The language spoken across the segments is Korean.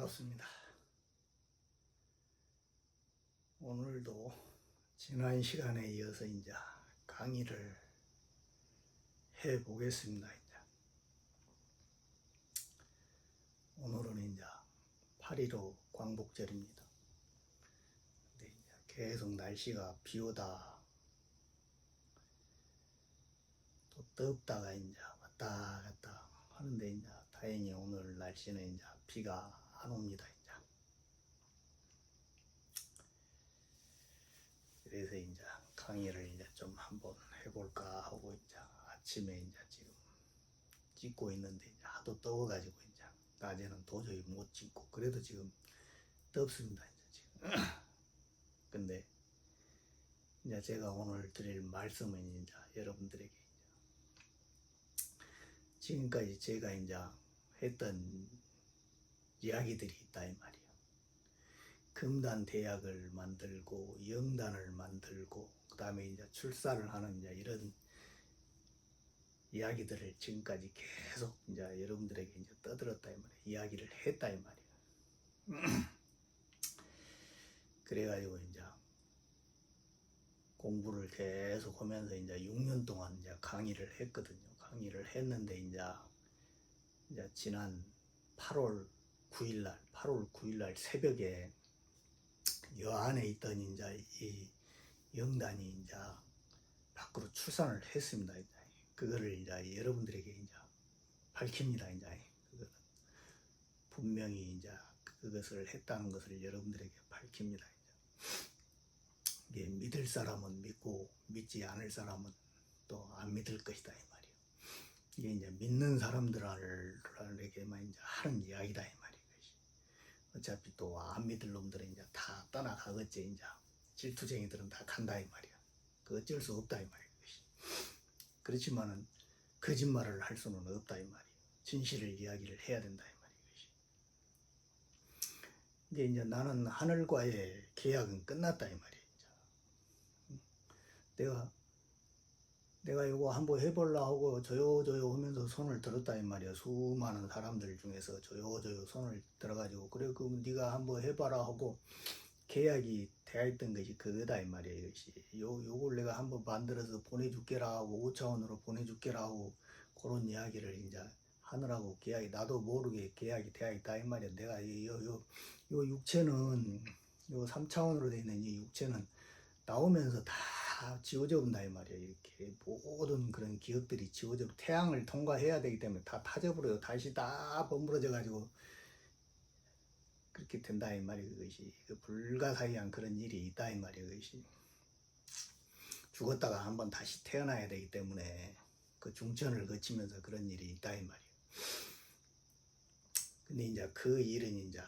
반갑습니다. 오늘도 지난 시간에 이어서 이제 강의를 해 보겠습니다. 오늘은 이제 8.15 광복절입니다. 근데 이제 계속 날씨가 비 오다 또 덥다가 이제 왔다 갔다 하는데 이제 다행히 오늘 날씨는 이제 비가 안 옵니다. 그래서 이제 강의를 이제 좀 한번 해볼까 하고 이제 아침에 이제 지금 찍고 있는데 이제 하도 더워가지고 이제 낮에는 도저히 못 찍고 그래도 지금 덥습니다. 이제 지금. 근데 이제 제가 오늘 드릴 말씀은 이제 여러분들에게 이제 지금까지 제가 이제 했던 이야기들이 있다 이 말이에요. 금단 대약을 만들고 영단을 만들고 그 다음에 이제 출사를 하는 이제 이런 이야기들을 지금까지 계속 이제 여러분들에게 이제 떠들었다 이 말이에요. 이야기를 했다 이 말이에요. 그래가지고 이제 공부를 계속 하면서 이제 6년 동안 이제 강의를 했거든요. 강의를 했는데 이제 지난 8월 9일날 새벽에 여 안에 있던 이제 이 영단이 이제 밖으로 출산을 했습니다. 이제 그거를 이제 여러분들에게 이제 밝힙니다. 이제 그거는 분명히 이제 그것을 했다는 것을 여러분들에게 밝힙니다. 이게 믿을 사람은 믿고 믿지 않을 사람은 또 안 믿을 것이다 이 말이에요. 이게 이제 믿는 사람들에게만 이제 하는 이야기다 이 말이에요. 어차피 또 안 믿을 놈들은 이제 다 떠나가겠지. 이제 질투쟁이들은 다 간다 이 말이야. 그 어쩔 수 없다 이 말이야. 그렇지만은 거짓말을 할 수는 없다 이 말이야. 진실을 이야기를 해야 된다 이 말이야. 근데 이제 나는 하늘과의 계약은 끝났다 이 말이야. 내가 이거 한번 해볼라 하고 저요 하면서 손을 들었다 이 말이야. 수많은 사람들 중에서 저요 손을 들어가지고 그래 그럼 네가 한번 해봐라 하고 계약이 되어있던 것이 그거다 이 말이야. 이것이 요걸 내가 한번 만들어서 보내줄게라 하고 5차원으로 보내줄게라 하고 그런 이야기를 이제 하느라고 계약이 나도 모르게 계약이 되어있다 이 말이야. 내가 요 육체는 요 3차원으로 되어 있는 이 육체는 나오면서 다 지워져 본다 이 말이야. 이렇게 모든 그런 기억들이 지워져 태양을 통과해야 되기 때문에 다 타져버려요. 다시 다 버무러져 가지고 그렇게 된다 이 말이야. 그것이 불가사의한 그런 일이 있다 이 말이야. 그것이 죽었다가 한번 다시 태어나야 되기 때문에 그 중천을 거치면서 그런 일이 있다 이 말이야. 근데 이제 그 일은 이제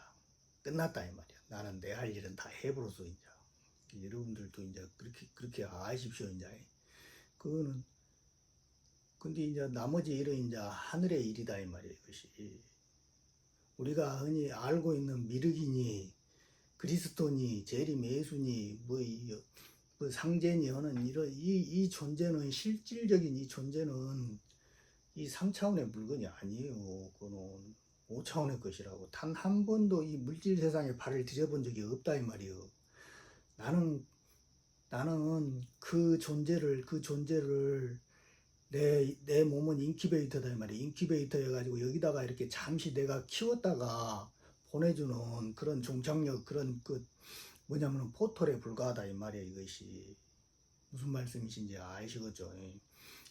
끝났다 이 말이야. 나는 내 할 일은 다 해버려서 이제 여러분들도 이제 그렇게 아십시오 이제. 그거는 근데 이제 나머지 일은 이제 하늘의 일이다 이 말이에요. 이것이 우리가 흔히 알고 있는 미륵이니 그리스도니 재림 예수니 뭐 상제니 하는 이런 이 존재는 실질적인 이 존재는 이 3차원의 물건이 아니에요. 그거는 5차원의 것이라고. 단 한 번도 이 물질 세상에 발을 들여본 적이 없다 이 말이에요. 나는 그 존재를 내 몸은 인큐베이터다 이 말이야. 인큐베이터 해가지고 여기다가 이렇게 잠시 내가 키웠다가 보내주는 그런 종착역 그런 뭐냐면 포털에 불과하다 이 말이야. 이것이 무슨 말씀이신지 아시겠죠?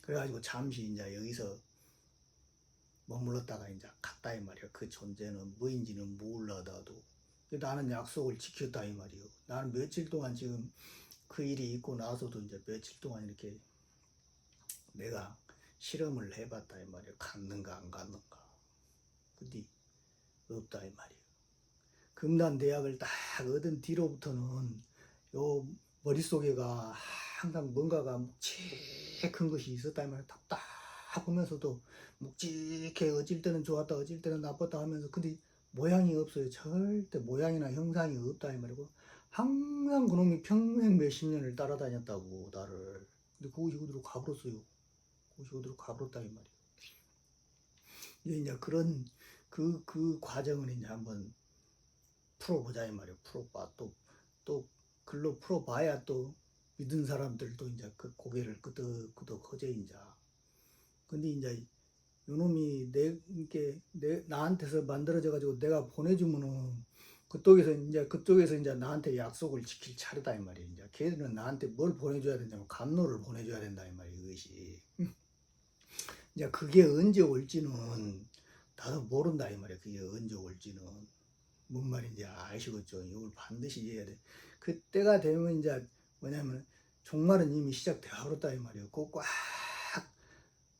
그래가지고 잠시 이제 여기서 머물렀다가 이제 갔다 이 말이야. 그 존재는 뭐인지는 몰라도 나는 약속을 지켰다 이 말이요. 나는 며칠 동안 지금 그 일이 있고 나서도 이제 며칠 동안 이렇게 내가 실험을 해봤다 이 말이에요. 갔는가 안 갔는가. 근데 없다 이 말이에요. 금단대약을 딱 얻은 뒤로부터는 요 머릿속에가 항상 뭔가가 묵직한 것이 있었다 이 말이에요. 답답하면서도 묵직해. 어질 때는 좋았다 어질 때는 나빴다 하면서 근데 모양이 없어요. 절대 모양이나 형상이 없다 이 말이고 항상 그놈이 평생 몇십 년을 따라다녔다고 나를. 근데 그것이 어디로 가버렸어요. 그것이 어디로 가버렸다 이 말이에요. 이제 그런 그 과정을 이제 한번 풀어보자 이 말이에요. 풀어봐. 또 글로 풀어봐야 또 믿은 사람들도 이제 그 고개를 끄덕끄덕 허재 인자. 근데 이제 요놈이 나한테서 만들어져 가지고 내가 보내주면은 그쪽에서 이제 나한테 약속을 지킬 차례다 이 말이에요. 이제 걔들은 나한테 뭘 보내줘야 되냐면 감로를 보내줘야 된다 이 말이에요. 이것이 이제 그게 언제 올지는 나도 모른다 이 말이에요. 그게 언제 올지는 뭔 말인지 아시겠죠? 이걸 반드시 이해해야 돼. 그때가 되면 이제 뭐냐면 종말은 이미 시작되어 버렸다 이 말이에요. 꼭 꽉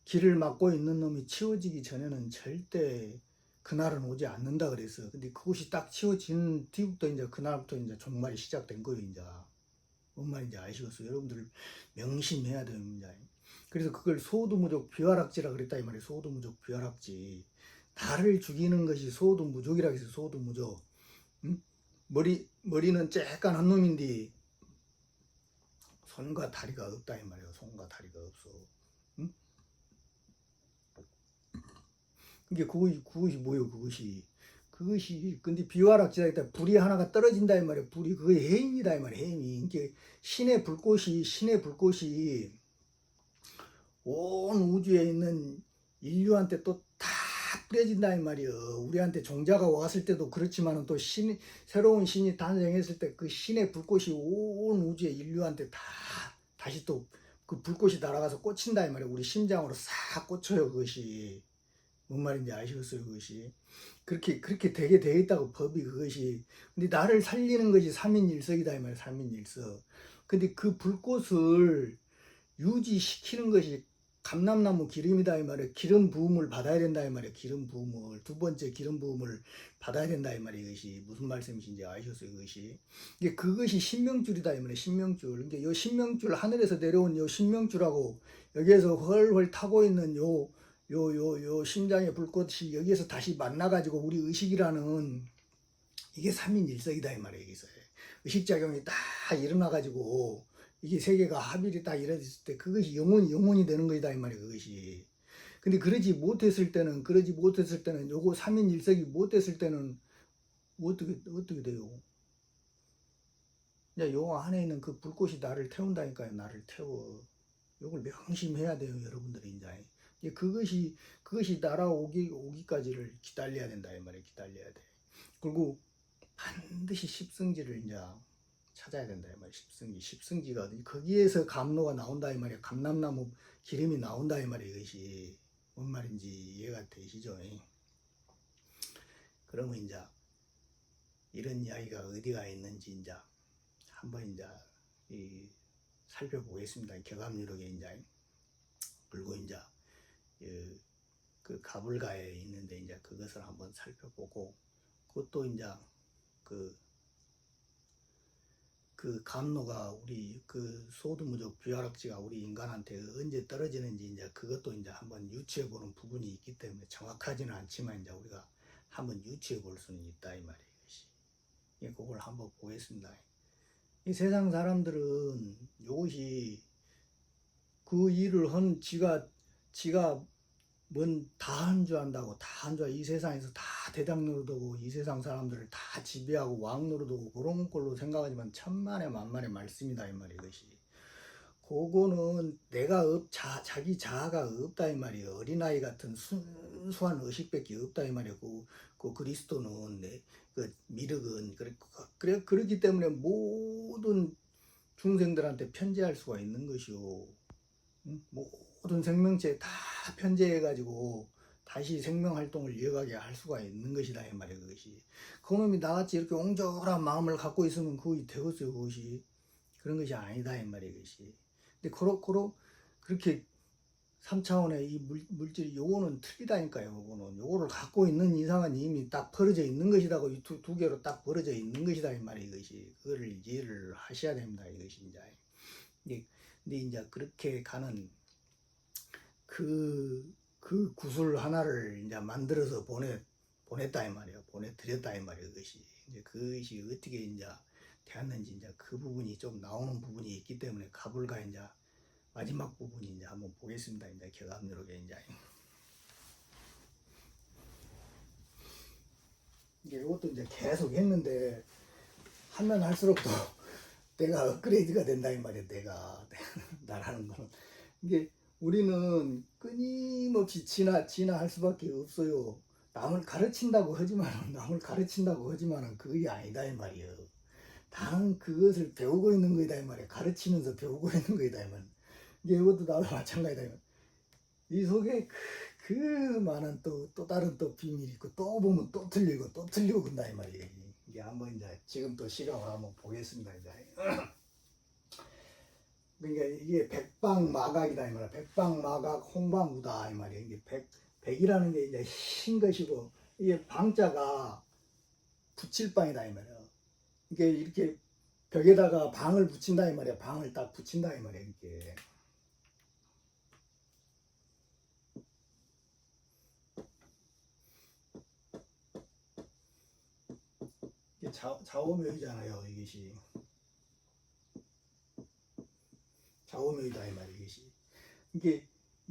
길을 막고 있는 놈이 치워지기 전에는 절대 그날은 오지 않는다 그랬어요. 근데 그것이 딱 치워진 뒤부터 이제 그날부터 이제 종말이 시작된 거예요. 이제 뭔 말인지 아시겠어요? 여러분들 명심해야 됩니다. 그래서 그걸 소두무족 비화락지라 그랬다 이 말이에요. 소두무족 비화락지. 나를 죽이는 것이 소두무족이라 해서 소두무족. 응? 머리는 쬐깐한 놈인데 손과 다리가 없다 이 말이에요. 손과 다리가 없어. 응? 이게 그것이 뭐예요? 그것이 근데 비화락지다 했다 불이 하나가 떨어진다 이 말이에요. 불이 그게 해임이다 이 말이에요. 해임이 이게 신의 불꽃이 온 우주에 있는 인류한테 또 다 뿌려진다 이 말이에요. 우리한테 종자가 왔을 때도 그렇지만은 또 새로운 신이 탄생했을 때 그 신의 불꽃이 온 우주의 인류한테 다시 또 그 불꽃이 날아가서 꽂힌다 이 말이에요. 우리 심장으로 싹 꽂혀요. 그것이 뭔 말인지 아시겠어요? 그것이 그렇게 되게 돼 있다고 법이 그것이. 근데 나를 살리는 것이 삼인일석이다 이 말이에요. 삼인일석. 근데 그 불꽃을 유지시키는 것이 감람나무 기름이다 이 말이에요. 기름 부음을 받아야 된다 이 말이에요. 기름 부음을 두 번째 기름 부음을 받아야 된다 이 말이에요. 이것이 무슨 말씀이신지 아셨어요? 그것이 이게 그것이 신명줄이다 이 말이에요. 신명줄. 이게 요 신명줄 하늘에서 내려온 요 신명줄하고 여기에서 훨훨 타고 있는 요 심장의 불꽃이 여기에서 다시 만나가지고 우리 의식이라는 이게 삼인일석이다 이 말이에요. 여기서 의식작용이 딱 일어나가지고 이게 세계가 합일이 딱 이루어졌을 때 그것이 영혼이 되는 것이다 이 말이에요. 그것이. 근데 그러지 못했을 때는 요거 삼인일석이 못했을 때는 어떻게 돼요? 이제 요 안에 있는 그 불꽃이 나를 태운다니까요. 나를 태워. 요걸 명심해야 돼요, 여러분들이 이제. 그것이 날아오기까지를 기다려야 된다 이 말이에요. 기다려야 돼. 그리고 반드시 십승지를 이제 찾아야 된다 이 말이에요. 십승지가 거기에서 감로가 나온다 이 말이에요. 감람나무 기름이 나온다 이 말이에요. 이것이 뭔 말인지 이해가 되시죠? 그러면 이제 이런 이야기가 어디가 있는지 이제 한번 이제 살펴보겠습니다. 경암유록에 이제 그리고 이제 그 가불가에 있는데 이제 그것을 한번 살펴보고 그것도 이제 그 감로가 우리 그 소두무족 비화락지가 우리 인간한테 언제 떨어지는지 이제 그것도 이제 한번 유추해 보는 부분이 있기 때문에 정확하지는 않지만 이제 우리가 한번 유추해 볼 수는 있다 이 말이에요. 그걸 한번 보겠습니다. 이 세상 사람들은 이것이 그 일을 한 지가 뭔 다 한 줄 안다고 다 한 줄 이 세상에서 다 대장 노릇하고 이 세상 사람들을 다 지배하고 왕 노릇하고 그런 걸로 생각하지만 천만의 만만의 말씀이다 이 말이에요. 이것이 그거는 자기 자아가 없다 이 말이에요. 어린아이 같은 순수한 의식밖에 없다 이 말이에요. 그 그리스도는 그 미륵은 그렇기 때문에 모든 중생들한테 편지할 수가 있는 것이요. 모든 생명체에 다 편제해가지고 다시 생명활동을 이어가게 할 수가 있는 것이다 이 말이에요. 그것이 그놈이 나같이 이렇게 옹졸한 마음을 갖고 있으면 그것이 되겠어요. 그것이 그런 것이 아니다 이 말이에요. 그것이 근데 그렇게 3차원의 이 물질이 요거는 틀리다니까요. 요거를 갖고 있는 이상은 이미 딱 벌어져 있는 것이다. 이 두 개로 딱 벌어져 있는 것이다 이 말이에요. 이것이 그거를 이해를 하셔야 됩니다. 이것이 이제 근데 이제 그렇게 가는 그 구슬 하나를 이제 만들어서 보냈다 이 말이에요. 보내드렸다 이 말이에요. 그것이 어떻게 이제 되었는지 이제 그 부분이 좀 나오는 부분이 있기 때문에 가불가 이제 마지막 부분이 이제 한번 보겠습니다. 이제 경암유록에 이게 이것도 이제 계속 했는데 하면 할수록 또 내가 업그레이드가 된다 이 말이야. 내가 나라는 거는 이게 우리는 끊임없이 진화할 수밖에 없어요. 남을 가르친다고 하지만 그게 아니다 이 말이에요. 다른 그것을 배우고 있는 거이다 이 말이야. 가르치면서 배우고 있는 거이다 이 말이야. 이게 이것도 나도 마찬가지다 이 말이야. 이 속에 그 많은 또 다른 또 비밀이 있고 또 보면 또 틀리고 그런다 이 말이에요. 이게 한번 이제 지금 또 시각을 한번 보겠습니다 이제. 그러니까 이게 백방마각이다 이 말이야. 백방마각 홍방우다 이 말이야. 이게 백이라는 게 이제 흰 것이고 이게 방자가 붙일 방이다 이 말이야. 이게 이렇게 벽에다가 방을 붙인다 이 말이야. 방을 딱 붙인다 이 말이야. 이게 좌우묘이잖아요. 이것이 좌우묘이다 이 말이야.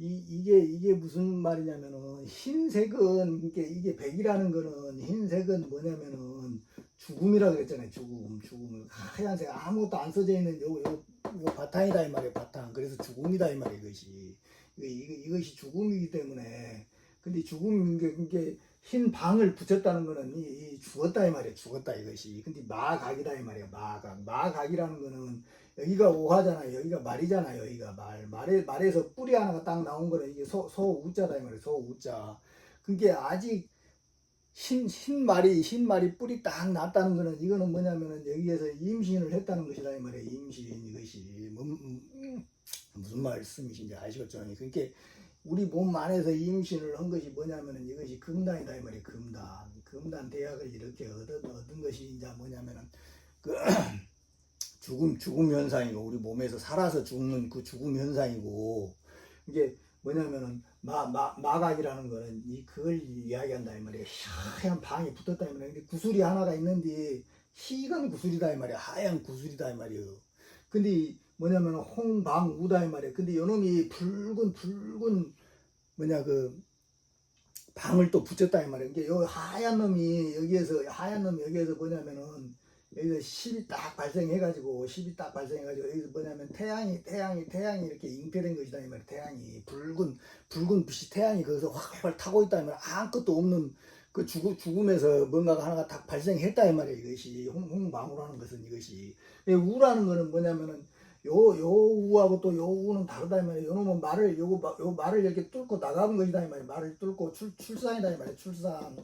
이게 무슨 말이냐면은 흰색은 이게 백이라는 거는 흰색은 뭐냐면은 죽음이라 그랬잖아요. 죽음 하얀색 아무것도 안 써져 있는 요 바탕이다 이 말이에요. 바탕. 그래서 죽음이다 이 말이에요. 이것이 죽음이기 때문에 근데 죽음 이게 흰 방을 붙였다는 거는 이 죽었다 이 말이에요. 죽었다 이것이. 근데 마각이다 이 말이에요. 마각이라는 거는 여기가 오하잖아요. 여기가 말이잖아요. 여기가 말에서 뿌리 하나가 딱 나온 거는 이게 소우자다 이 말이에요. 소우자. 그게 아직 흰 말이 뿌리 딱 났다는 거는 이거는 뭐냐면은 여기에서 임신을 했다는 것이다 이 말이에요. 임신 이것이 무슨 말씀이신지 아시겠죠? 그러니까 우리 몸 안에서 임신을 한 것이 뭐냐면은 이것이 금단이다 이 말이에요. 금단 대학을 이렇게 얻은 것이 이제 뭐냐면은 그 죽음 현상이고 우리 몸에서 살아서 죽는 그 죽음 현상이고 이게 뭐냐면은 마각이라는 거는 그걸 이야기한다 이 말이에요. 하얀 방이 붙었다 이 말이에요. 근데 구슬이 하나가 있는데 희간 구슬이다 이 말이에요. 하얀 구슬이다 이 말이에요. 근데 뭐냐면 홍방우다 이 말이에요. 근데 요놈이 붉은 뭐냐 그 방을 또 붙였다 이 말이에요. 이게 요 하얀 놈이 여기에서 뭐냐면은 여기서 10이 딱 발생해가지고 여기서 뭐냐면 태양이 이렇게 잉태된 것이다 이 말이에요. 태양이 붉은 빛이 태양이 거기서 활활 타고 있다 이 말이에요. 아무것도 없는 그 죽음에서 뭔가가 하나가 딱 발생했다 이 말이에요. 이것이 홍방우라는 것은 이것이 우라는 거는 뭐냐면은 요 우하고 또 요 우는 다르다 이 말이에요. 요놈은 요 말을 이렇게 뚫고 나가는 것이다 이 말이에요. 말을 뚫고 출산이다 이 말이에요. 출산.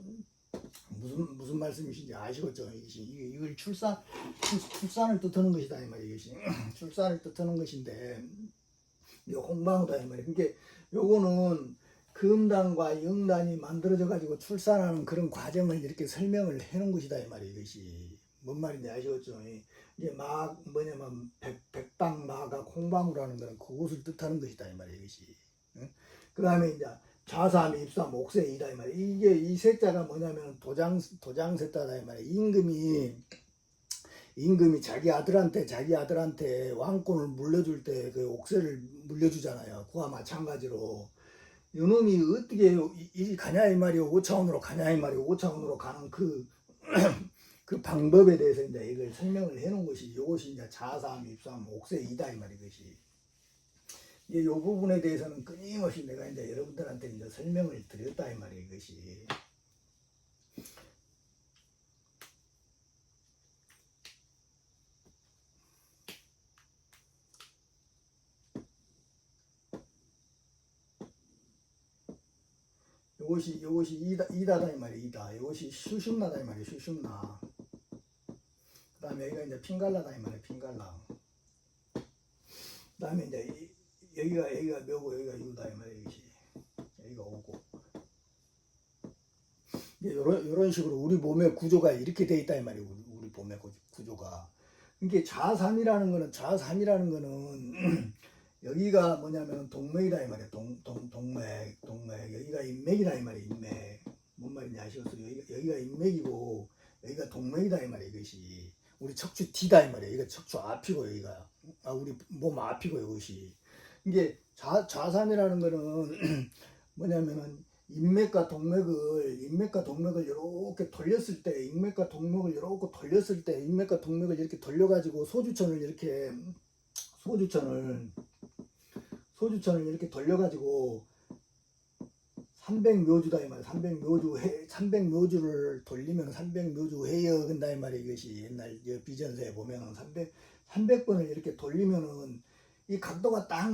무슨 말씀이신지 아시겠죠? 이걸 출산을 뜻하는 것이다 이 말이에요. 이것이 출산을 뜻하는 것인데 요 홍방우다 이 말이에요. 그러니까 요거는 금단과 영단이 만들어져 가지고 출산하는 그런 과정을 이렇게 설명을 해놓은 것이다 이 말이에요. 이것이 뭔 말인지 아시겠죠? 이게 뭐냐면 백방마각 홍방우라는 거는 그것을 뜻하는 것이다 이 말이에요. 이것이. 그 다음에 이제 좌삼, 입삼, 옥세이다 이 말이에요. 이게 이 세자가 뭐냐면 도장세자다 이 말이에요. 임금이 자기 아들한테 왕권을 물려줄 때 그 옥세를 물려주잖아요. 그와 마찬가지로 요놈이 어떻게 이 가냐 이 말이에요. 5차원으로 가냐 이 말이에요. 5차원으로 가는 그 방법에 대해서 이제 이걸 설명을 해놓은 것이 이것이 이제 자삼, 입삼, 옥세이다 이 말이에요. 이것이. 이 부분에 대해서는 끊임없이 내가 이제 여러분들한테 이제 설명을 드렸다 이 말이에요. 이것이. 요것이 이다다 이 말이에요. 이다. 이것이 슈심나다 이 말이에요. 슈심나. 그 다음에 여기가 이제 핑갈라다 이 말이에요. 핑갈라. 그 다음에 이제 여기가 묘고 여기가 유다 이 말이에요. 여기가 오고. 이런 식으로 우리 몸의 구조가 이렇게 돼 있다 이 말이에요. 우리 몸의 구조가. 이게 좌삼이라는 거는 여기가 뭐냐면 동맥이다 이 말이에요. 동맥. 여기가 인맥이다 이 말이에요. 인맥. 뭔 말인지 아시겠어요? 여기가 인맥이고 여기가 동맥이다 이 말이에요. 이것이. 우리 척추 뒤다 이 말이에요. 여기가 척추 앞이고 여기가. 우리 몸 앞이고 이것이. 이게 좌삼이라는 거는 뭐냐면은 인맥과 동맥을 이렇게 돌렸을 때, 인맥과 동맥을 이렇게 돌렸을 때, 인맥과 동맥을 이렇게 돌려가지고 소주천을 이렇게 돌려가지고 300묘주다 이 말이야. 300묘주를 돌리면 300묘주 회여 근다 이 말이야. 이것이 옛날 비전서에 보면은 300번을 이렇게 돌리면은 이 각도가 딱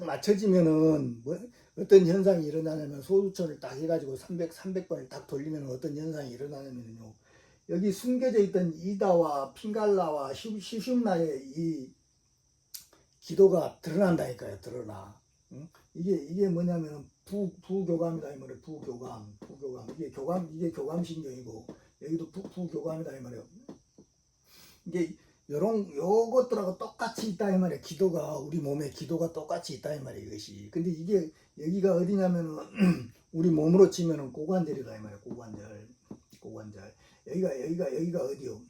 맞춰지면은 뭐 어떤 현상이 일어나냐면 소주천을 딱 해가지고 300번을 딱 돌리면 어떤 현상이 일어나냐면요. 여기 숨겨져 있던 이다와 핑갈라와 시슌나의 이 기도가 드러난다니까요. 드러나. 응? 이게 뭐냐면 부교감이다 이 말이에요. 부교감. 이게 교감신경이고 여기도 부교감이다 이 말이에요. 이게 요것들하고 똑같이 있다 이 말이에요. 기도가 우리 몸에 기도가 똑같이 있다 이 말이에요. 이것이. 근데 이게 여기가 어디냐면은 우리 몸으로 치면은 고관절이다 이 말이에요. 고관절. 여기가 어디요?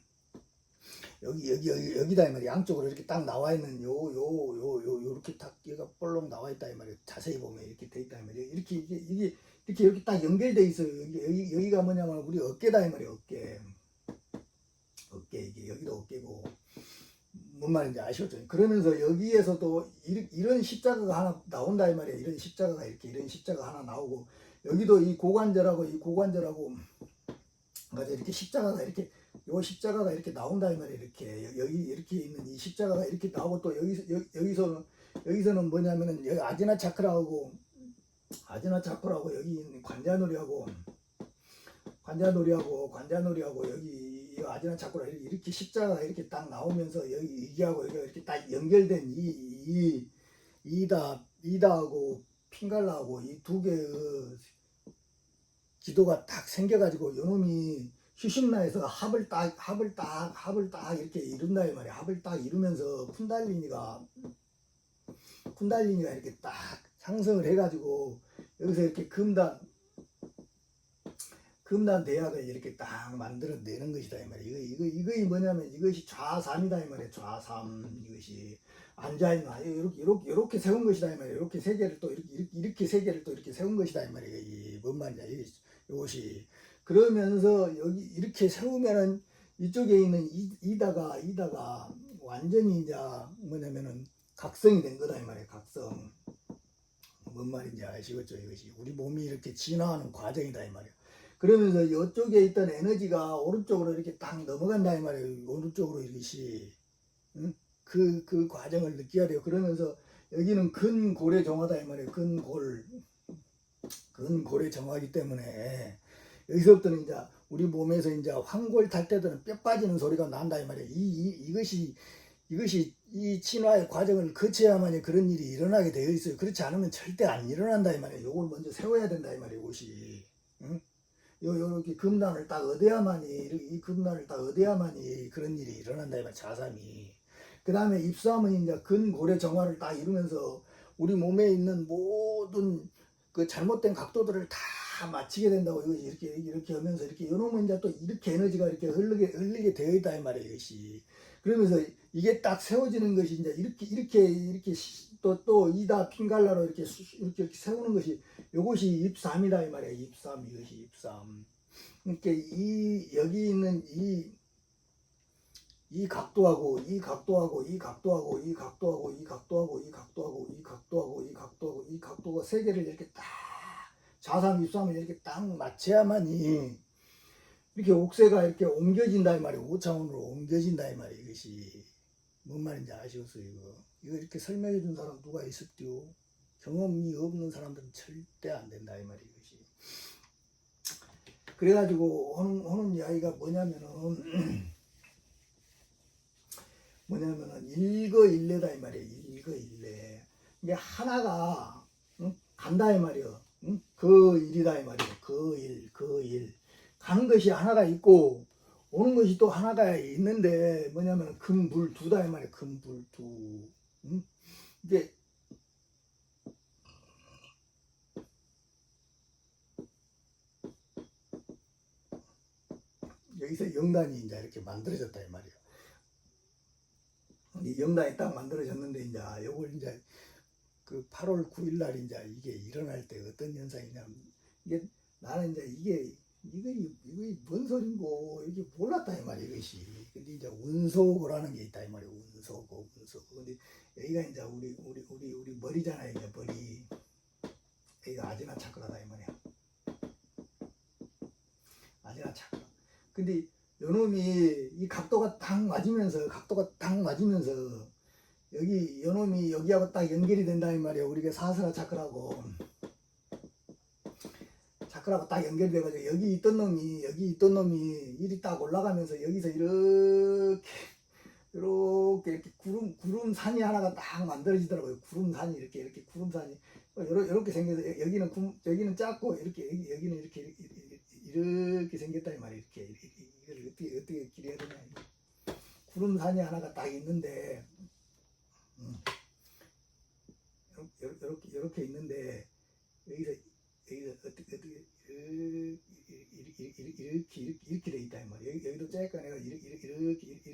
여기다 이 말이에요. 양쪽으로 이렇게 딱 나와 있는 요렇게 딱 얘가 볼록 나와 있다 이 말이에요. 자세히 보면 이렇게 돼 있다 이 말이에요. 이렇게 딱 연결돼 있어요. 여기가 뭐냐면 우리 어깨다 이 말이에요. 어깨 이게 여기도 어깨고 뭔 말인지 아시겠죠? 그러면서 여기에서도 이런 십자가가 하나 나온다 이 말이에요. 이런 십자가 하나 나오고 여기도 이 고관절하고 맞아 이렇게 십자가가 이렇게 요 십자가가 이렇게 나온다 이 말이에요. 여기 이렇게 있는 이 십자가가 이렇게 나오고 또 여기서는 뭐냐면은 여기 아지나 차크라하고 여기 있는 관자놀이하고 여기 이 아지나 차크라 이렇게 십자가가 이렇게 딱 나오면서 여기하고 여기가 이렇게 딱 연결된 이다하고 핑갈라하고 이 두 개의 기도가 딱 생겨가지고 요놈이 휴식나에서 합을 딱 이렇게 이룬다 이 말이야. 합을 딱 이루면서 쿤달리니가 이렇게 딱 상승을 해가지고 여기서 이렇게 금단 대학을 이렇게 딱 만들어내는 것이다 이 말이야. 이거 뭐냐면 이것이 좌삼이다 이 말이야. 좌삼 이것이 앉아있나 이렇게 세운 것이다 이 말이야. 이렇게 세 개를 또 이렇게 세 개를 또 이렇게 세운 것이다 이 말이야. 뭔 말이냐 이것이 그러면서 여기 이렇게 세우면은 이쪽에 있는 이다가 완전히 이제 뭐냐면은 각성이 된 거다 이 말이야. 각성 뭔 말인지 아시겠죠? 이것이 우리 몸이 이렇게 진화하는 과정이다 이 말이야. 그러면서 이쪽에 있던 에너지가 오른쪽으로 이렇게 딱 넘어간다 이 말이에요. 오른쪽으로 이것이 응? 그 과정을 느껴야 돼요. 그러면서 여기는 근골의 정화다 이 말이에요. 근골의 정화이기 때문에 여기서부터는 이제 우리 몸에서 이제 황골 탈 때들은 뼈 빠지는 소리가 난다 이 말이에요. 이것이 이 진화의 과정을 거쳐야만 그런 일이 일어나게 되어 있어요. 그렇지 않으면 절대 안 일어난다 이 말이에요. 요걸 먼저 세워야 된다 이 말이에요. 이것이 응? 요렇게 금단을 딱 얻어야만이 이 금단을 딱 얻어야만이 그런 일이 일어난다 이 말이에요. 자삼이. 그 다음에 입삼은 이제 근골의 정화를 딱 이루면서 우리 몸에 있는 모든 그 잘못된 각도들을 다 맞추게 된다고 이렇게 하면서 이렇게 요놈은 이제 또 이렇게 에너지가 이렇게 흘리게 되어 있다 이 말이에요. 이것이. 그러면서 이게 딱 세워지는 것이 이제 이렇게 또 이다 핑갈라로 이렇게 세우는 것이 요것이 입삼이다 이 말이에요. 입삼 이것이 입삼. 그러니까 여기 있는 이 각도하고 이 각도가 세 개를 이렇게 딱 좌삼 입삼을 이렇게 딱 맞춰야만이 이렇게 옥새가 이렇게 옮겨진다 이 말이에요. 5차원으로 옮겨진다 이 말이에요. 이것이 뭔 말인지 아시겠어요? 이거 이렇게 설명해 준 사람 누가 있을지요? 경험이 없는 사람들은 절대 안 된다 이 말이에요. 이것이. 그래가지고 하는 이야기가 뭐냐면은 일거일래다 이 말이에요. 일거일래. 이게 하나가 간다 이 말이에요. 그 일이다 이 말이에요. 그 일. 가는 것이 하나가 있고 오는 것이 또 하나가 있는데 뭐냐면 금불두다 이 말이에요. 금불두. 이게 여기서 영단이 이제 이렇게 만들어졌다 이 말이에요. 이 영단이 딱 만들어졌는데 이제 요걸 이제 그 8월 9일 날 이제 이게 일어날 때 어떤 현상이냐면 이게 나는 이제 이게 뭔 소린고 이게 몰랐다 이 말이야 이것이. 근데 이제 운소고라는 게 있다 이 말이야. 운소고. 근데 여기가 이제 우리 머리잖아요. 이제 머리. 여기가 아지나 차크라다 이 말이야. 아지나 차크라. 근데 요놈이 이 각도가 딱 맞으면서 여기 요놈이 여기하고 딱 연결이 된다 이 말이야. 우리가 사스라 차크라고 딱 연결이 돼가지고 여기 있던 놈이 이리 딱 올라가면서 여기서 이렇게 구름산이 하나가 딱 만들어지더라고요. 구름산이 이렇게 구름산이 이렇게 생겨서 여기는 작고 여기는 이렇게 생겼다 이 말이야. 이걸 어떻게 기려야 되냐. 구름산이 하나가 딱 있는데 이렇게 있는데 여기서 어떻게 이렇게 돼 있다 이 말이야. 여기도 쬐까 내가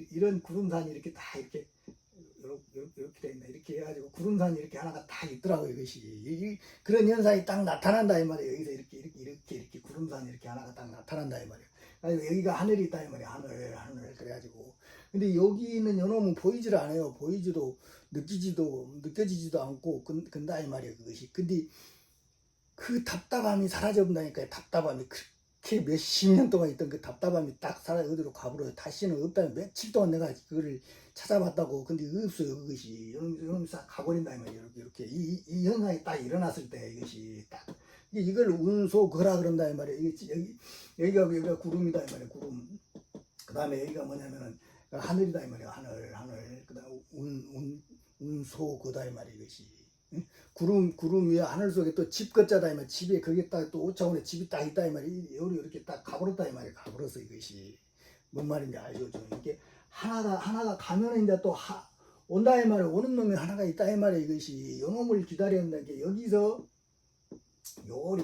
이런 구름산이 이렇게 다 이렇게 돼 있나 이렇게 해가지고 구름산이 이렇게 하나가 딱 있더라고. 이것이 그런 현상이 딱 나타난다 이 말이야. 여기서 이렇게 구름산이 이렇게 하나가 딱 나타난다 이 말이야. 그래서 여기가 하늘이 있다 이 말이야. 하늘 그래가지고 근데 여기 있는 요놈은 보이질 않아요. 보이지도 느껴지지도 않고 근다 이 말이야 그것이. 근데 그 답답함이 사라져본다니까요. 답답함이 그렇게 몇십 년 동안 있던 그 답답함이 딱 사라져 어디로 가버려요. 다시는 없다면 며칠 동안 내가 그거를 찾아봤다고. 근데 없어요 그것이. 요놈이 싹 가버린다 이 말이에요. 이렇게 이 현상이 딱 일어났을 때 이것이 딱 이걸 운소거라 그런다 이 말이에요. 여기가 구름이다 이 말이에요. 구름. 그 다음에 여기가 뭐냐면은 하늘이다 이 말이에요. 하늘. 그 다음에 운소거다 이 말이에요. 이것이. 구름 위에 하늘 속에 또 집 걷자다 이 말이야. 집에 거기에 딱 또 5차원의 집이 딱 있다 이 말이야. 이렇게 딱 가버렸다 이 말이야. 가버렸어 이것이. 뭔 말인지 알죠? 이게 하나가 가면은 이제 또 온다 이 말이야. 오는 놈이 하나가 있다 이 말이야. 이것이. 요 놈을 기다려야 한다는 게 여기서 요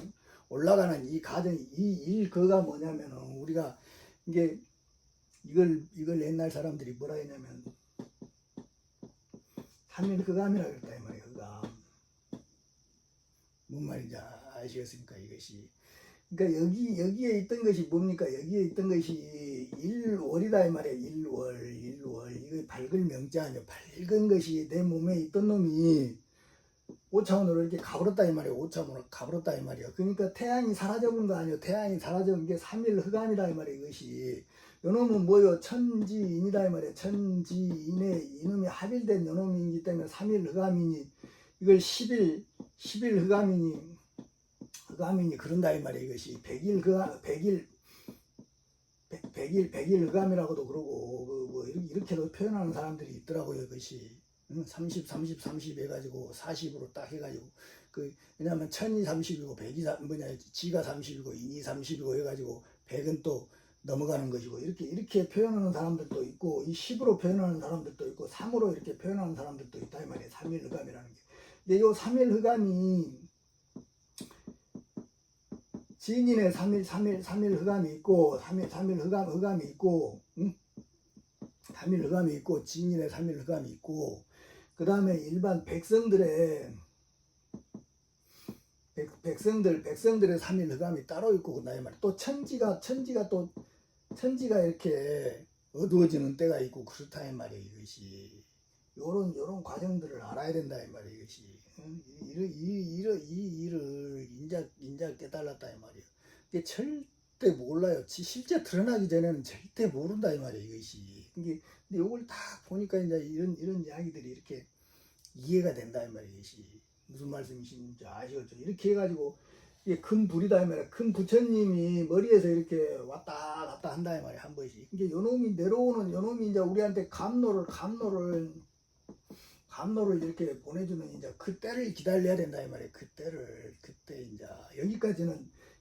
올라가는 이 과정 이 거가 뭐냐면은 우리가 이게 이걸 옛날 사람들이 뭐라 했냐면 삼일흑암이라 그랬다 이 말이야. 흑암. 뭔 말인지 아시겠습니까 이것이. 그러니까 여기에 있던 것이 뭡니까? 여기에 있던 것이 일월이다 이 말이야. 일월. 이거 밝을 명자 아니야. 밝은 것이 내 몸에 있던 놈이 5차원으로 이렇게 가버렸다 이 말이야. 5차원으로 가버렸다 이 말이야. 그러니까 태양이 사라져본 거 아니에요. 태양이 사라져본 게 3일 흑암이다 이 말이야. 이것이. 요놈은 뭐요? 천지인이다 이 말이야. 천지인에 이놈이 합일된 요놈이기 때문에 3일 흑암이니 이걸 10일 흑암이니 그런다 이 말이야. 이것이 100일 흑암이라고도 그러고 뭐 이렇게도 표현하는 사람들이 있더라고요. 이것이 30 해가지고 40으로 딱 해가지고 왜냐면 천이 30이고 백이 지가 30이고 인이 30이고 해가지고 100은 또 넘어가는 것이고 이렇게 표현하는 사람들도 있고 이 10으로 표현하는 사람들도 있고 3으로 이렇게 표현하는 사람들도 있다 이 말이에요. 3일 흑암이라는 게. 근데 요 3일 흑암이 지인의 3일 흑암이 있고 3일 흑암이 있고 3일 흑암이 있고 지인의 3일 흑암이 있고 그 다음에 일반 백성들의 3일 흑암이 따로 있고 그다음에 말이야. 또 천지가 이렇게 어두워지는 때가 있고 그렇다 이 말이에요. 이것이 요런 과정들을 알아야 된다 이 말이에요. 이것이 이 일을 인자 깨달았다 이 말이에요. 이게 절대 몰라요. 실제 드러나기 전에는 절대 모른다 이 말이에요. 이것이. 근데 요걸 다 보니까 이제 이런 이야기들이 이렇게 이해가 된다 이 말이에요. 이것이 무슨 말씀이신지 아시겠죠? 이렇게 해가지고 이게 큰 불이다 이 말이야. 큰 부처님이 머리에서 이렇게 왔다 갔다 한다 이 말이야. 한 번씩. 이게 요놈이 내려오는 요놈이 이제 우리한테 감로를 이렇게 보내주는 이제 그때를 기다려야 된다 이 말이에요. 그때 이제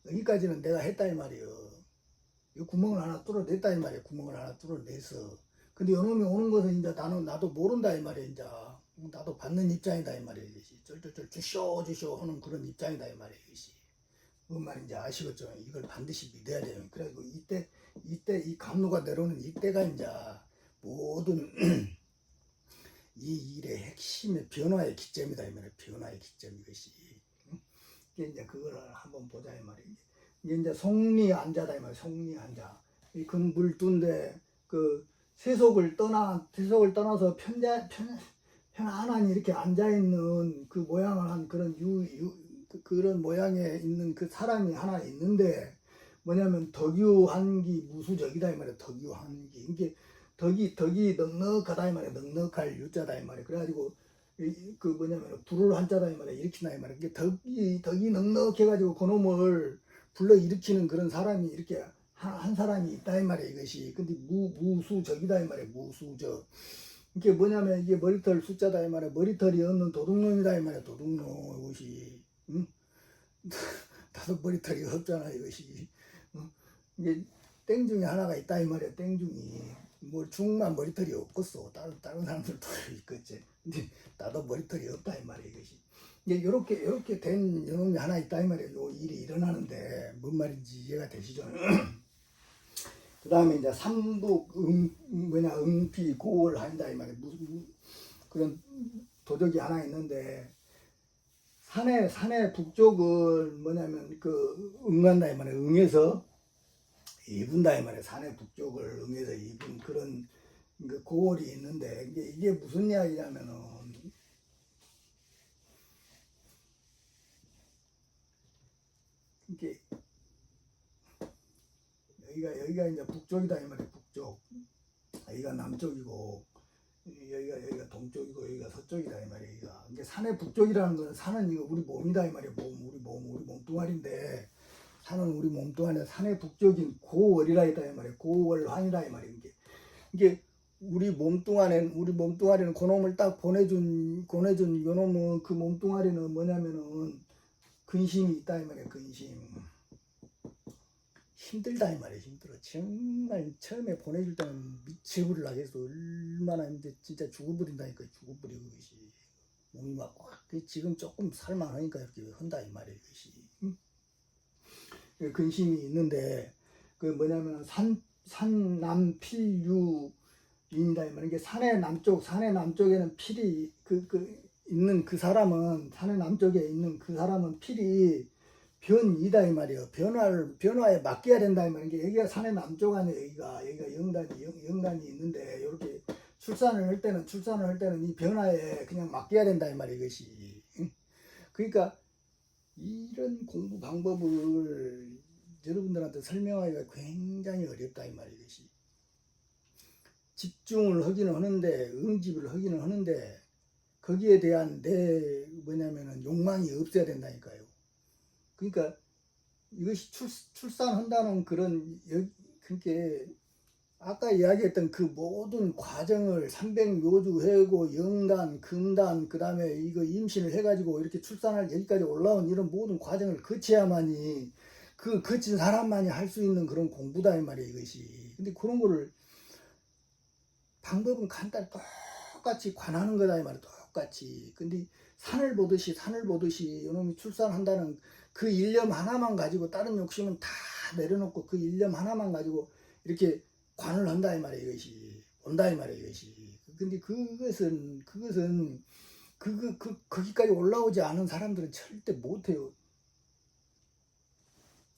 여기까지는 내가 했다 이 말이에요. 이 구멍을 하나 뚫어냈다 이 말이에요. 구멍을 하나 뚫어내서. 근데 요놈이 오는 것은 이제 나도 모른다 이 말이에요. 이제 나도 받는 입장이다 이 말이에요. 이것이 쫄쫄쫄 주쇼 하는 그런 입장이다 이 말이에요. 이것이 뭔 말인지 아시겠죠? 이걸 반드시 믿어야 돼요. 그래가지고 이때 이 감로가 내려오는 이때가 이제 모든 이 일의 핵심의 변화의 기점이다 이 말이에요. 변화의 기점 이것이. 이게 이제 그거를 한번 보자 이 말이야. 이게 이제 속리 앉아다 이 말이야. 속리 앉아. 이 금불두인데 그 세속을 떠나서 편안히 이렇게 앉아 있는 그 모양을 한 그런 그런 모양에 있는 그 사람이 하나 있는데 뭐냐면 덕유한기 무수적이다 이 말이야. 덕유한기. 이게 덕이 넉넉하다 이 말이야. 넉넉할 유자다 이 말이야. 그래가지고 그 뭐냐면 불을 한자다 이 말이야. 일으키나 이 말이야. 이게 덕이 넉넉해가지고 그놈을 불러 일으키는 그런 사람이 이렇게 한 사람이 있다 이 말이야. 이것이. 근데 무수적이다 이 말이야. 무수적. 이게 뭐냐면 이게 머리털 숫자다 이 말이야. 머리털이 없는 도둑놈이다 이 말이야. 도둑놈 이것이. 응? 나도 머리털이 없잖아 이것이. 응? 이게 땡 중에 하나가 있다 이 말이야. 땡 중이. 뭐 중만 머리털이 없겠어. 다른 사람들도 있겠지. 근데 나도 머리털이 없다 이 말이야 이것이. 이게 요렇게 된 놈이 하나 있다 이 말이야. 요 일이 일어나는데 뭔 말인지 이해가 되시죠? 그 다음에 이제 삼북 응피 고월 한다 이 말이야. 무슨 그런 도적이 하나 있는데 산의 북쪽을 뭐냐면 그 응한다 이 말이야. 응해서 이분다 이 말이야. 산의 북쪽을 응해서 이분 그런 그 고월이 있는데 이게 무슨 이야기냐면은 이게 여기가 이제 북쪽이다 이 말이야. 북쪽. 여기가 남쪽이고 여기가 동쪽이고 여기가 서쪽이다 이 말이야. 여기가. 이게 산의 북쪽이라는 건 산은 이거 우리 몸이다 이 말이야. 우리 몸뚱아리인데 산은 우리 몸뚱아리인데 산의 북쪽인 고월이라 있다 이 말이야. 고월환이다 이 말이야. 이게 우리 몸뚱아리는 그놈을 딱 보내준 요놈은 그 몸뚱아리는 뭐냐면은 근심이 있다 이 말이야. 근심. 힘들다 이 말이야. 힘들어. 정말 처음에 보내줄 때는 미치부를 하겠어. 얼마나 힘든데 진짜 죽어버린다니까. 죽어버리고 이것이 몸이 막 지금 조금 살만하니까 이렇게 한다 이 말이야. 이것이 근심이 있는데 그 뭐냐면 산남필유인이다 이 말이야. 이게 산의 남쪽에는 필이 있는 그 사람은 산의 남쪽에 있는 그 사람은 필이 변이다 이 말이에요. 변화에 맡겨야 된다 이 말이에요. 여기가 산의 남쪽 안에 여기가 영단이 있는데 이렇게 출산을 할 때는 이 변화에 그냥 맡겨야 된다 이 말이에요. 이것이. 그러니까 이런 공부 방법을 여러분들한테 설명하기가 굉장히 어렵다 이 말이에요. 이것이. 집중을 하기는 하는데 응집을 하기는 하는데 거기에 대한 내 뭐냐면은 욕망이 없어야 된다니까요. 그러니까 이것이 출산한다는 그런 그렇게 아까 이야기했던 그 모든 과정을 300묘주 해고 영단, 금단 그 다음에 이거 임신을 해가지고 이렇게 출산할 여기까지 올라온 이런 모든 과정을 거쳐야만이 그 거친 사람만이 할 수 있는 그런 공부다 이 말이에요 이것이. 근데 그런 거를 방법은 간단히 똑같이 관하는 거다 이 말이에요. 똑같이. 근데 산을 보듯이 이놈이 출산한다는 그 일념 하나만 가지고 다른 욕심은 다 내려놓고 그 일념 하나만 가지고 이렇게 관을 한다 이 말이에요 이것이. 온다 이 말이에요 이것이. 근데 그것은 거기까지 올라오지 않은 사람들은 절대 못해요.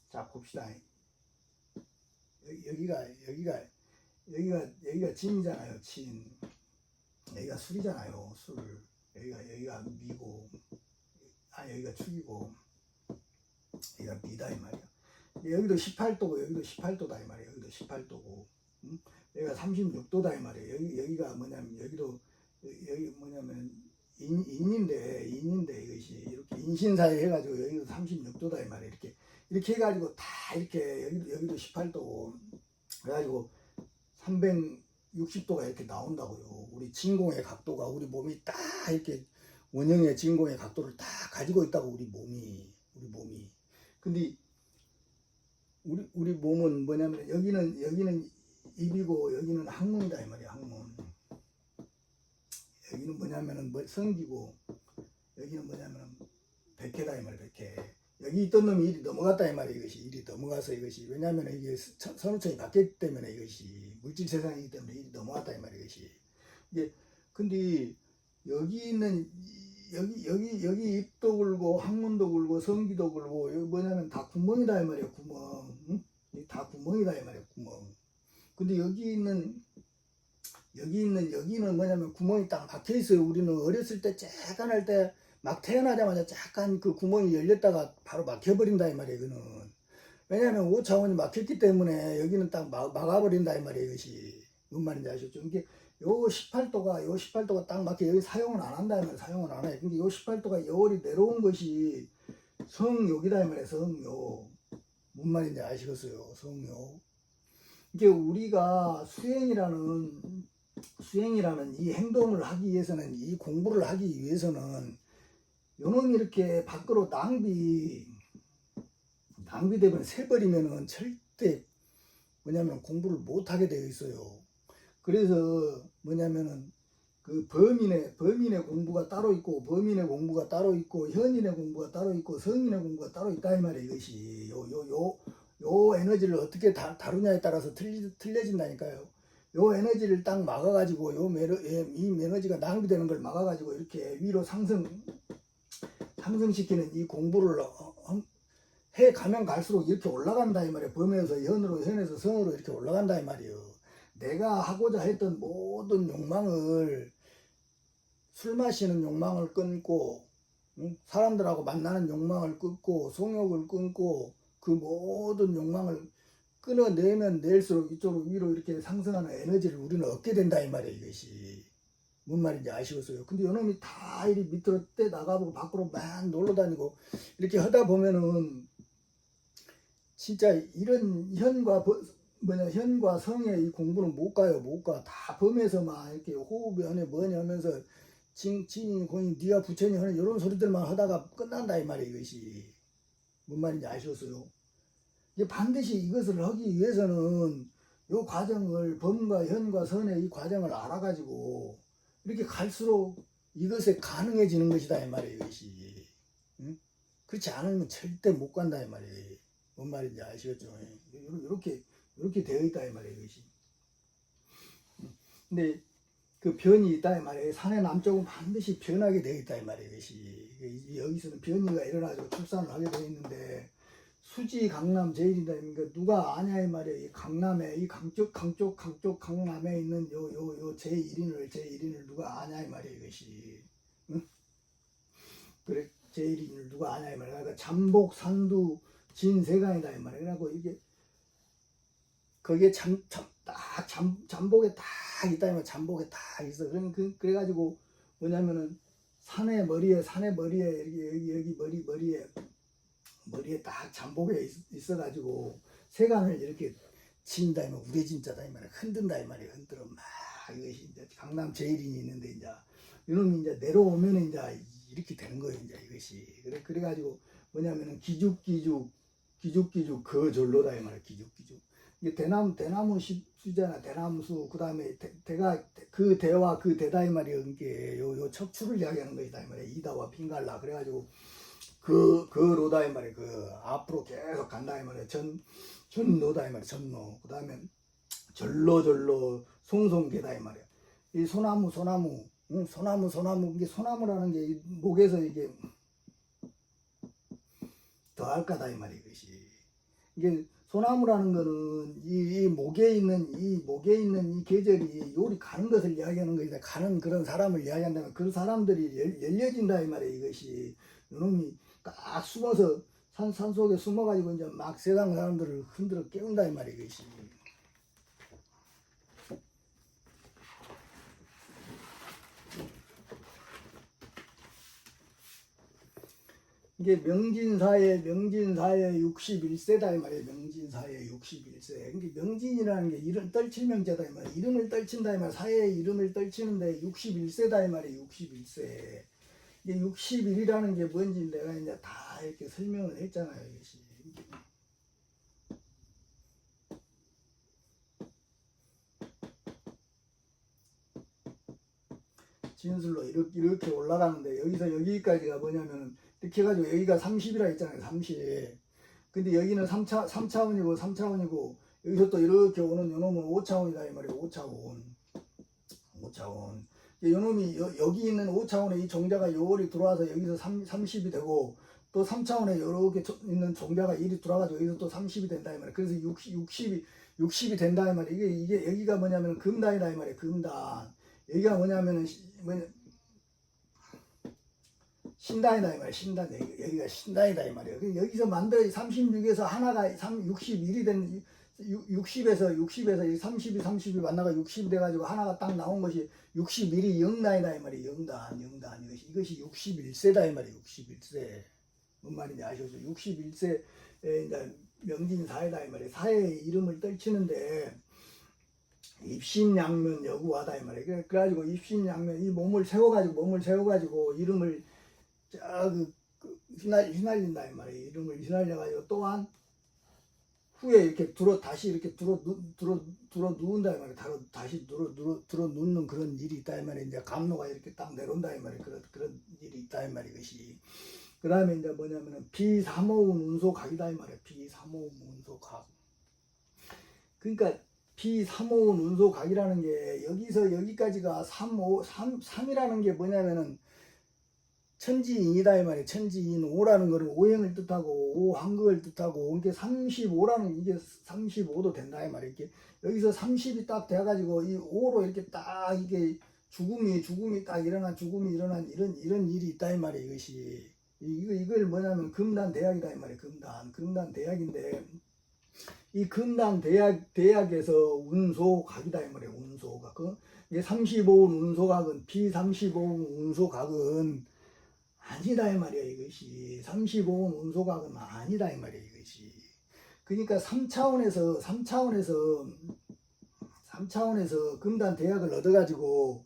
자 봅시다. 여기가 진이잖아요. 진. 여기가 술이잖아요. 술. 여기가 미고, 여기가 축이고, 여기가 미다 이 말이야. 여기도 18도고 여기도 18도다 이 말이야. 여기도 18도고, 여기가 36도다 이 말이야. 여기가 뭐냐면 여기 뭐냐면 인인데 이것이 이렇게 인신사에 해가지고 여기도 36도다 이 말이야. 이렇게 해가지고 다 이렇게 여기도 18도고 그래가지고 360도가 이렇게 나온다고요. 우리 진공의 각도가 우리 몸이 딱 이렇게 원형의 진공의 각도를 다 가지고 있다고 우리 몸이. 근데 우리 몸은 뭐냐면 여기는 입이고 여기는 항문이다 이 말이야. 항문. 여기는 뭐냐면은 성기고 여기는 뭐냐면 백회다 이 말이야. 백회. 여기 있던 놈이 일이 넘어갔다 이 말이야. 이것이 일이 넘어가서 이것이 왜냐하면 이게 선우청이 바뀌기 때문에 이것이 물질 세상이기 때문에 일이 넘어갔다 이 말이야. 이것이 이게 근데 여기 있는 여기 입도 굴고 항문도 굴고 성기도 굴고 여기 뭐냐면 다 구멍이다 이 말이야 구멍. 응? 다 구멍이다 이 말이야 구멍. 근데 여기는 뭐냐면 구멍이 딱 박혀 있어요. 우리는 어렸을 때 쬐깐할 때 막 태어나자마자 잠깐 그 구멍이 열렸다가 바로 막혀버린다 이 말이야 이거는. 왜냐면 5차원이 막혔기 때문에 여기는 딱 막아버린다 이 말이야 이것이. 뭔 말인지 아시죠? 이게 요 18도가 딱 막혀 여기 사용을 안 한다 이 말이야. 사용을 안 해. 근데 요 18도가 열이 내려온 것이 성욕이다 이 말이야. 성욕. 뭔 말인지 아시겠어요? 성욕. 이게 우리가 수행이라는 이 행동을 하기 위해서는, 이 공부를 하기 위해서는 요놈이 이렇게 밖으로 낭비되면 새버리면은 절대 뭐냐면 공부를 못하게 되어 있어요. 그래서 뭐냐면은 그 범인의 공부가 따로 있고, 범인의 공부가 따로 있고, 현인의 공부가 따로 있고, 성인의 공부가 따로 있다 이 말이에요. 이것이 요 에너지를 어떻게 다루냐에 따라서 틀려진다니까요. 요 에너지를 딱 막아가지고 이 에너지가 낭비되는 걸 막아가지고 이렇게 위로 상승시키는 이 공부를 해 가면 갈수록 이렇게 올라간다 이 말이에요. 범에서 현으로, 현에서 성으로 이렇게 올라간다 이 말이에요. 내가 하고자 했던 모든 욕망을, 술 마시는 욕망을 끊고, 사람들하고 만나는 욕망을 끊고, 성욕을 끊고, 그 모든 욕망을 끊어내면 낼수록 이쪽으로 위로 이렇게 상승하는 에너지를 우리는 얻게 된다 이 말이에요. 이것이 뭔 말인지 아시겠어요? 근데 요놈이 다 이리 밑으로 떼 나가고 밖으로 막 놀러 다니고 이렇게 하다 보면은 진짜 이런 현과 성의 이 공부는 못 가요. 못 가. 다 범에서 막 이렇게 호흡이 하네 뭐니 하면서 징 공이 네가 부처니 하는 이런 소리들만 하다가 끝난다 이 말이에요. 이것이 뭔 말인지 아시겠어요? 이제 반드시 이것을 하기 위해서는 이 과정을, 범과 현과 선의 이 과정을 알아가지고 이렇게 갈수록 이것에 가능해지는 것이다 이 말이에요. 이것이. 응? 그렇지 않으면 절대 못 간다 이 말이에요. 뭔 말인지 아시겠죠? 이렇게 되어 있다 이 말이에요. 이것이. 근데 그 변이 있다 이 말이에요. 산의 남쪽은 반드시 변하게 되어 있다 이 말이에요. 이것이. 여기서는 변이가 일어나서 출산을 하게 되어 있는데, 수지 강남 제일이다. 그러니까 누가 아냐 이 말이에요. 이 강남에, 이 강쪽 강남에 있는 요 제1인을 누가 아냐 이 말이에요. 이것이. 응? 그래, 제1인을 누가 아냐 이 말이에요. 그러니까 잠복, 산두, 진세간이다 이 말이에요. 그래갖고 이게 거기에 잠복에 딱 있다 이 말이에요. 잠복에 딱 있어. 그래가지고 뭐냐면은 산의 머리에 여기 머리에 딱 잠복에 있어가지고 세간을 이렇게 친다 이 말이야. 우레진자다 이 말이야. 흔든다 이 말이야. 흔들어 막. 이것이 이제 강남 제일인이 있는데 이제 이놈이 이제 내려오면 이제 이렇게 되는 거예요. 이제 이것이. 그래가지고 뭐냐면은 기죽 거절로다 이 말이야. 기죽. 이게 대나무 수잖아. 대나무수. 그다음에 그 대와 그 대다 이 말이야. 이게 요 척추를 이야기하는 것이다 이 말이야. 이다와 핑갈라. 그래가지고 그 로다 이 말이야. 그 앞으로 계속 간다 이 말이야. 전노다 이 말이야. 전노. 그다음에 절로 송송계다 이 말이야. 이 소나무 응? 소나무 이게 소나무라는 게 목에서 이게 더할까다 이 말이야. 이것이. 이게 소나무라는 거는 이 목에 있는 이 계절이 요리 가는 것을 이야기하는 것이다. 가는 그런 사람을 이야기한다면 그 사람들이 열려진다 이 말이야. 이것이. 요놈이 딱 숨어서 산 속에 숨어가지고 이제 막 세상 사람들을 흔들어 깨운다 이 말이야. 이것이. 이게 명진사의 61세다 이 말이에요. 명진사의 61세. 그러니까 명진이라는 게 이름 떨칠명제다 이 말이에요. 이름을 떨친다 이 말이에요. 사의 이름을 떨치는데 61세다 이 말이에요. 61세. 이게 61이라는 게 뭔지 내가 이제 다 이렇게 설명을 했잖아요. 이것이. 진술로 이렇게 올라가는데 여기서 여기까지가 뭐냐면은 이렇게 해가지고 여기가 30이라 했잖아요. 30. 근데 여기는 3차원이고 여기서 또 이렇게 오는 요놈은 5차원이다 이 말이에요. 5차원. 요놈이 여기 있는 5차원의 이 종자가 요월이 들어와서 여기서 30이 되고 또 3차원에 이렇게 있는 종자가 1이 들어와가지고 여기서 또 30이 된다 이 말이야. 그래서 60이 된다 이 말이야. 이게 여기가 뭐냐면 금단이다 이 말이야. 금단. 여기가 뭐냐면은 신단이다 이 말이야. 신단. 여기가 신단이다 이 말이야. 여기서 만들어 36에서 하나가 61이 된 60에서 30이 만나가 60이 돼가지고 하나가 딱 나온 것이 61이 영단이다 이 말이야. 영단. 이것이 61세다 이 말이야. 61세. 뭔 말인지 아시죠? 61세에 이제 명진사회다 이 말이야. 사회의 이름을 떨치는데 입신양면 여구하다 이 말이야. 그래가지고 입신양면 이 몸을 세워가지고 이름을 휘날린다 이 말이야. 이름을 휘날려가지고 또한 후에 이렇게 다시 이렇게 들어 누운다 이 말이야. 다시 들어 눕는 그런 일이 있다 이 말이야. 이제 감로가 이렇게 딱 내려온다 이 말이야. 그런 일이 있다 이 말이야. 이것이. 그 다음에 이제 뭐냐면은 비삼오운 운소각이다 이 말이야. 비삼오운 운소각. 그러니까 비삼오운 운소각이라는 게 여기서 여기까지가 3이라는 게 뭐냐면은 천지인이다 이 말이야. 천지인. 오라는 거는 오행을 뜻하고 오한극을 뜻하고 이게 35라는 이게 35도 된다 이 말이야. 이렇게 여기서 30이 딱 돼가지고 이 5로 이렇게 딱 이게 죽음이 딱 죽음이 일어난 이런 일이 있다 이 말이야. 이것이. 이걸 뭐냐면 금단 대약이다 이 말이야. 금단 대약인데 이 금단 대약에서 운소각이다 이 말이야. 운소각. 이게 35운 운소각은 B35운 운소각은 아니다 이 말이야. 이것이 35운 운소각은 아니다 이 말이야. 이것이. 그러니까 3차원에서 금단 대약을 얻어가지고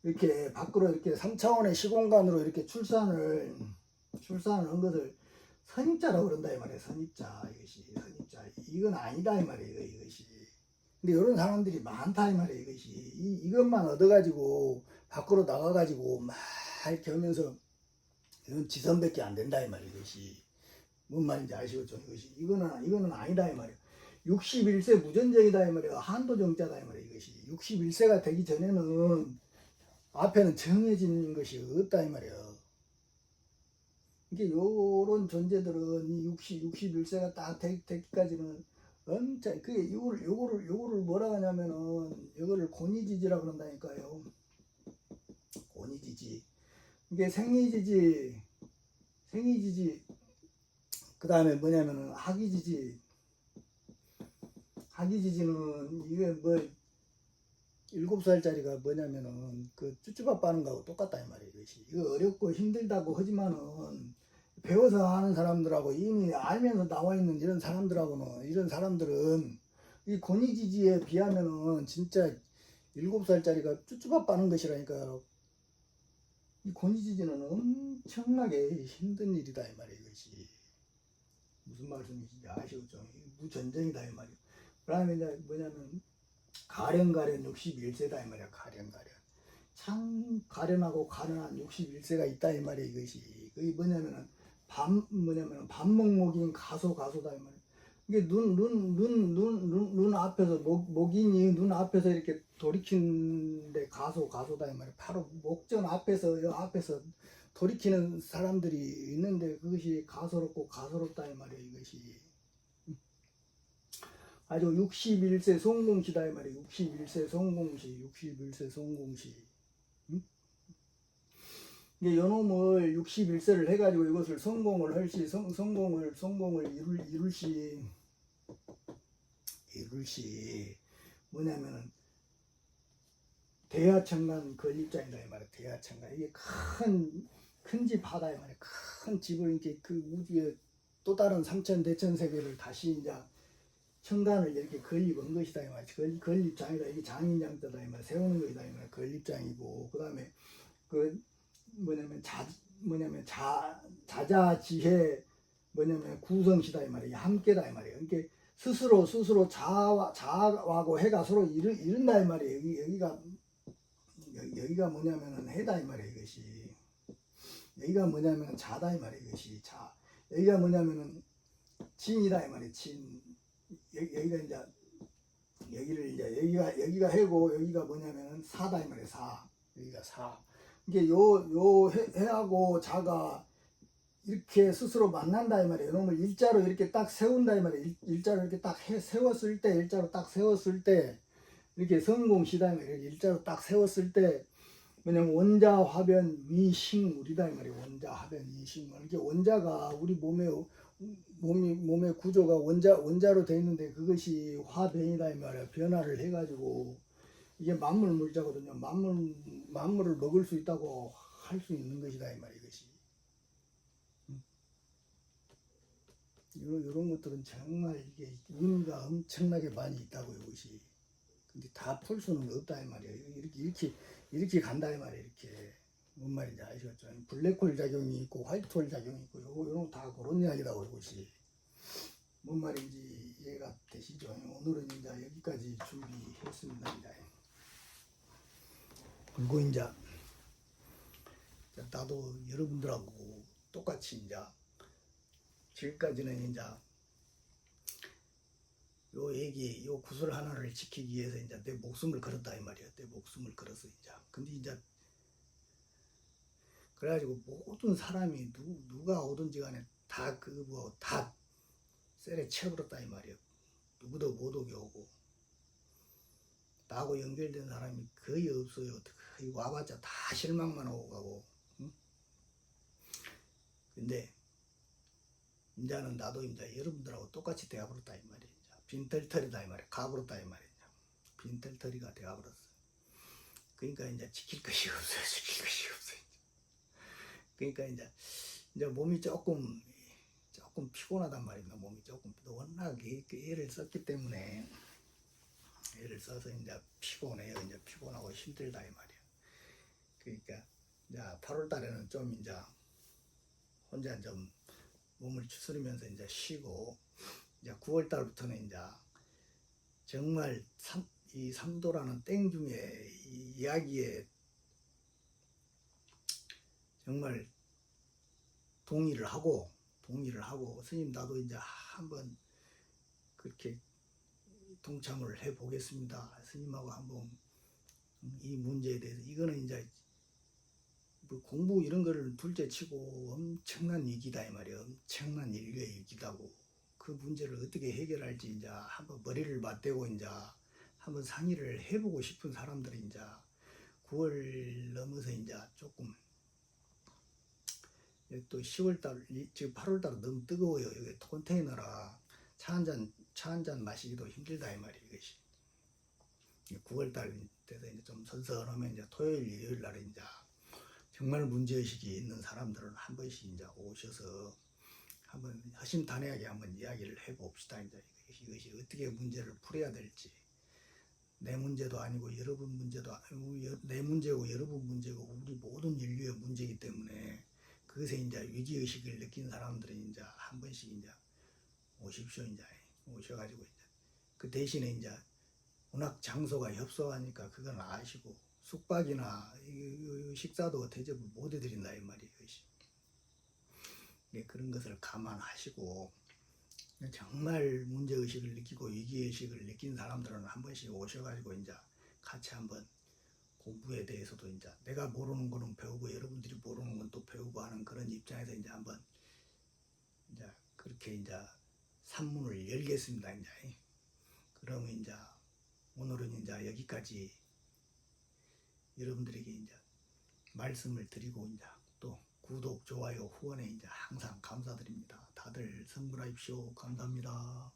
이렇게 밖으로 이렇게 3차원의 시공간으로 이렇게 출산을 한 것을 선입자라고 그런다 이 말이야. 선입자. 이것이 선입자. 이건 아니다 이 말이야. 이것이. 근데 이런 사람들이 많다 이 말이야. 이것이. 이것만 얻어가지고 밖으로 나가가지고 막 이렇게 하면서 이건 지선밖에 안 된다 이 말이야. 이것이. 뭔 말인지 아시겠죠? 이것이. 이거는 아니다 이 말이야. 61세 무전정이다 이 말이야. 한도정자다 이 말이야. 이것이. 61세가 되기 전에는 앞에는 정해진 것이 없다 이 말이야. 이게 요런 존재들은 이 61세가 딱 되기까지는 엄청 그게 요거를 뭐라 하냐면은 요거를 고니지지라 그런다니까요. 고니지지. 이게 생이지지 그 다음에 뭐냐면은 학이지지는 이게 뭐 7살짜리가 뭐냐면은 그 쭈쭈밥 빠는 거하고 똑같다 이 말이에요. 이것이. 이거 어렵고 힘들다고 하지만은 배워서 하는 사람들하고 이미 알면서 나와 있는 이런 사람들은 이 고니지지에 비하면은 진짜 7살짜리가 쭈쭈밥 빠는 것이라니까요. 이 고니지지는 엄청나게 힘든 일이다 이 말이에요. 이것이. 무슨 말씀이신지 아시겠죠? 무전쟁이다 이 말이에요. 그 다음에 이제 뭐냐면 가련 61세다 이 말이야. 가련 참 가련하고 가련한 61세가 있다 이 말이야. 이것이. 그게 뭐냐면은 반목목인 가소다 이 말이야. 이게 눈 앞에서 목인이 눈 앞에서 이렇게 돌이키는데 가소다 이 말이야. 바로 목전 앞에서 앞에서 돌이키는 사람들이 있는데 그것이 가소롭다 이 말이야. 이것이. 아주 61세 성공시다 이 말이야. 61세 성공시. 응? 이게 요놈을 61세를 해가지고 이것을 성공을 할시 성공을 이룰시 뭐냐면은 대하천간 건립장이다 이 말이야. 대하천간. 이게 큰 집 하다 이 말이야. 큰 집을 이렇게 그 우주에 또 다른 3천 대천 세계를 다시 이제 천간을 이렇게 건립한 것이다 이 말이야. 건립장이다. 이게 장인장자다 이 말이야. 세우는 것이다 이 말이야. 건립장이고 그 다음에 그 자자지혜 구성시다 이 말이야. 함께다 이 말이야. 그러니까 스스로 자하고 해가 서로 이룬다 이 말이야. 여기가 뭐냐면은 해다 이 말이야. 이것이. 여기가 뭐냐면은 자다 이 말이야. 이것이 자. 여기가 뭐냐면은 진이다 이 말이야. 진. 여기가 이제 여기가 해고 여기가 뭐냐면은 사다 이 말이야. 사. 여기가 사. 이게 요 해하고 자가 이렇게 스스로 만난다 이 말이에요. 이놈을 일자로 이렇게 딱 세운다 이 말이에요. 일자로 이렇게 딱 세웠을 때, 일자로 딱 세웠을 때, 이렇게 성공시다 이 말이에요. 일자로 딱 세웠을 때, 뭐냐면 원자, 화변, 위식물이다 이 말이에요. 원자, 화변, 위식물. 이게 원자가 우리 몸의 구조가 원자로 되어 있는데 그것이 화변이다 이 말이에요. 변화를 해가지고 이게 만물 물자거든요. 만물을 먹을 수 있다고 할 수 있는 것이다 이 말이에요. 이것이. 이런 것들은 정말 이게 의미가 엄청나게 많이 있다고 이것이. 근데 다 풀 수는 없다 이 말이에요. 이렇게 간다 이 말이에요. 이렇게 뭔 말인지 아시겠죠? 블랙홀 작용이 있고 화이트홀 작용이 있고 요런 다 그런 이야기다 이것이. 뭔 말인지 이해가 되시죠? 오늘은 이제 여기까지 준비했습니다. 이제. 그리고 이제 나도 여러분들하고 똑같이 이제 지금까지는 이제 요 구슬 하나를 지키기 위해서 이제 내 목숨을 걸었다 이 말이야. 내 목숨을 걸었어 이제. 근데 이제 그래가지고 모든 사람이 누가 오든지 간에 다 다 셀에 채워버렸다 이 말이야. 누구도 못 오게 오고 나하고 연결된 사람이 거의 없어요. 거의 와봤자 다 실망만 하고 가고. 응? 근데 이제는 나도 이제 여러분들하고 똑같이 되어버렸다 이 말이야. 빈털터리다 이 말이야. 가버렸다 이 말이야. 빈털터리가 되어버렸어. 그러니까 이제 지킬 것이 없어요. 지킬 것이 없어요. 그러니까 이제 몸이 조금 피곤하단 말입니다. 몸이 조금 워낙 애를 썼기 때문에 애를 써서 이제 피곤해요. 이제 피곤하고 힘들다 이 말이야. 그러니까 이제 8월 달에는 좀 이제 혼자 좀 몸을 추스리면서 이제 쉬고 이제 9월 달부터는 이제 정말 이 삼도라는 땡중의 이 이야기에 정말 동의를 하고 스님 나도 이제 한번 그렇게 동참을 해 보겠습니다. 스님하고 한번 이 문제에 대해서 이거는 이제 뭐 공부 이런 거를 둘째치고 엄청난 위기다 이 말이에요. 엄청난 인류의 위기다고. 그 문제를 어떻게 해결할지 이제 한번 머리를 맞대고 이제 한번 상의를 해보고 싶은 사람들이 이제 9월 넘어서 이제 조금 또 10월달 지금 8월달 너무 뜨거워요. 여기 컨테이너라 차 한 잔 마시기도 힘들다 이 말이에요. 이것이 9월달 돼서 이제 좀 선선하면 이제 토요일 일요일 날에 이제 정말 문제의식이 있는 사람들은 한 번씩 이제 오셔서 한번 허심탄회하게 한번 이야기를 해봅시다. 이제 이것이 어떻게 문제를 풀어야 될지. 내 문제도 아니고 여러분 문제도 아니고 내 문제고 여러분 문제고 우리 모든 인류의 문제이기 때문에 그것에 이제 위기의식을 느낀 사람들은 이제 한 번씩 이제 오십시오. 이제 오셔가지고 이제 그 대신에 이제 워낙 장소가 협소하니까 그건 아시고 숙박이나 식사도 대접을 못 해드린다 이 말이에요. 그런 것을 감안하시고 정말 문제의식을 느끼고 위기의식을 느낀 사람들은 한 번씩 오셔가지고 이제 같이 한번 공부에 대해서도 이제 내가 모르는 거는 배우고 여러분들이 모르는 건 또 배우고 하는 그런 입장에서 이제 한번 이제 그렇게 이제 산문을 열겠습니다. 이제 그러면 이제 오늘은 이제 여기까지 여러분들에게 이제 말씀을 드리고 이제 또 구독, 좋아요, 후원에 이제 항상 감사드립니다. 다들 성불하십시오. 감사합니다.